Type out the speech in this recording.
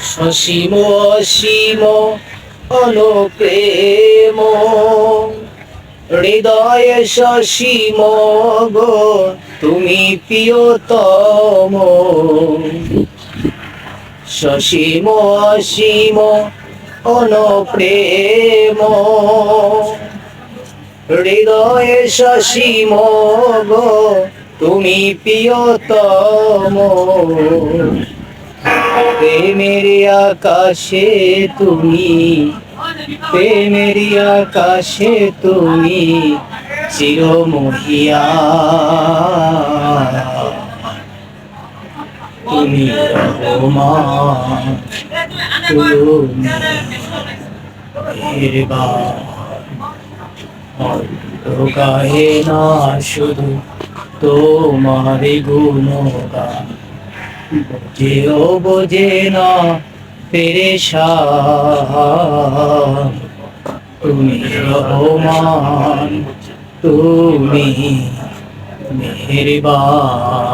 সসীম অসীম অনুপ্রেম, হৃদয়ে সসীম গো তুমি প্রিয়তম। সসীম অসীম অনুপ্রেম, হৃদয়ে সসীম গো তুমি প্রিয়তম। প্রেমের আকাশে তুমি, প্রেমের আকাশে তুমি চিরমহিয়ান। তুমি রহমান, তুমি মেহেরবান। অন্তর গাহে না শুধু তোমার গুণগান, বোঝেও বোঝে না পেরেশান। তুমি রহমান, তুমি মেহেরবান।